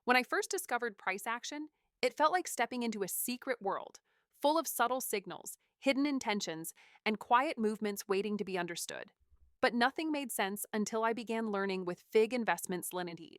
When I first discovered price action, it felt like stepping into a secret world, full of subtle signals, hidden intentions, and quiet movements waiting to be understood. But nothing made sense until I began learning with FIG Investments Ltd.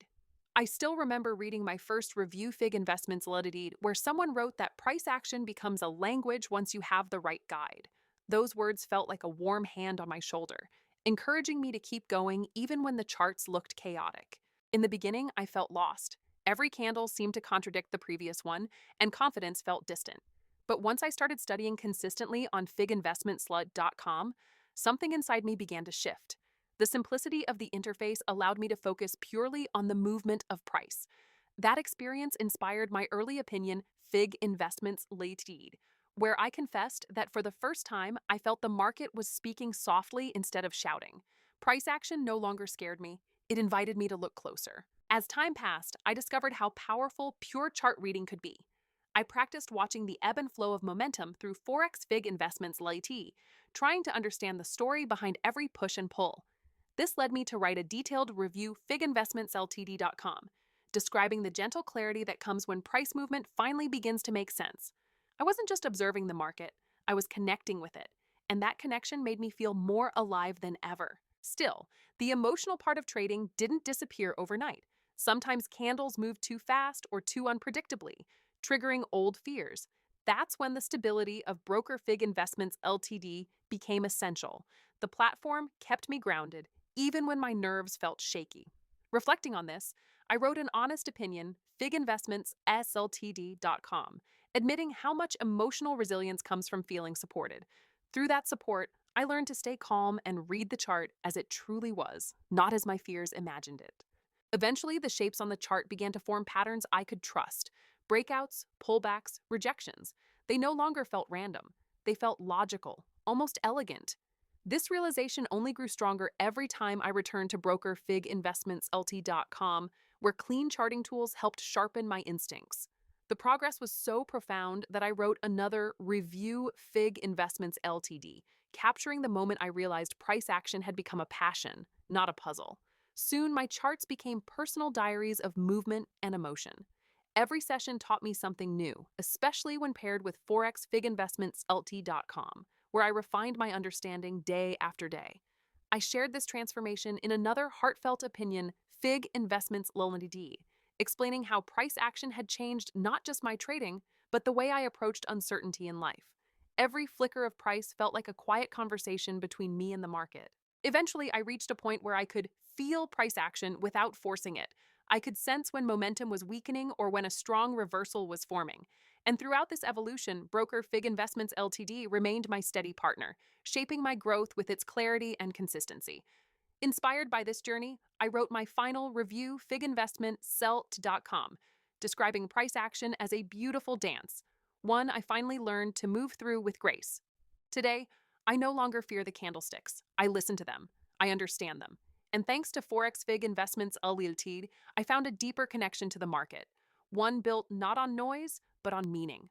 I still remember reading my first review FIG Investments Ltd, where someone wrote that price action becomes a language once you have the right guide. Those words felt like a warm hand on my shoulder, encouraging me to keep going even when the charts looked chaotic. In the beginning, I felt lost. Every candle seemed to contradict the previous one, and confidence felt distant. But once I started studying consistently on figinvestmentslud.com, something inside me began to shift. The simplicity of the interface allowed me to focus purely on the movement of price. That experience inspired my early opinion, FIG Investments Ltd., where I confessed that for the first time I felt the market was speaking softly instead of shouting. Price action no longer scared me, it invited me to look closer. As time passed, I discovered how powerful pure chart reading could be. I practiced watching the ebb and flow of momentum through Forex FIG Investments Ltd., trying to understand the story behind every push and pull. This led me to write a detailed review figinvestmentsltd.com, describing the gentle clarity that comes when price movement finally begins to make sense. I wasn't just observing the market, I was connecting with it, and that connection made me feel more alive than ever. Still, the emotional part of trading didn't disappear overnight. Sometimes candles moved too fast or too unpredictably, triggering old fears. That's when the stability of Broker FIG Investments Ltd. Became essential. The platform kept me grounded, even when my nerves felt shaky. Reflecting on this, I wrote an honest opinion, figinvestmentsltd.com, admitting how much emotional resilience comes from feeling supported. Through that support, I learned to stay calm and read the chart as it truly was, not as my fears imagined it. Eventually, the shapes on the chart began to form patterns I could trust. Breakouts, pullbacks, rejections. They no longer felt random. They felt logical, almost elegant. This realization only grew stronger every time I returned to broker figinvestmentsltd.com, where clean charting tools helped sharpen my instincts. The progress was so profound that I wrote another review FIG Investments Ltd., capturing the moment I realized price action had become a passion, not a puzzle. Soon, my charts became personal diaries of movement and emotion. Every session taught me something new, especially when paired with Forex figinvestmentsltd.com, where I refined my understanding day after day. I shared this transformation in another heartfelt opinion, FIG Investments Ltd., explaining how price action had changed not just my trading, but the way I approached uncertainty in life. Every flicker of price felt like a quiet conversation between me and the market. Eventually, I reached a point where I could feel price action without forcing it. I could sense when momentum was weakening or when a strong reversal was forming. And throughout this evolution, broker FIG Investments Ltd. Remained my steady partner, shaping my growth with its clarity and consistency. Inspired by this journey, I wrote my final review, figinvestmentselt.com, describing price action as a beautiful dance, one I finally learned to move through with grace. Today, I no longer fear the candlesticks. I listen to them. I understand them. And thanks to Forex FIG Investments Ltd., I found a deeper connection to the market, one built not on noise, but on meaning.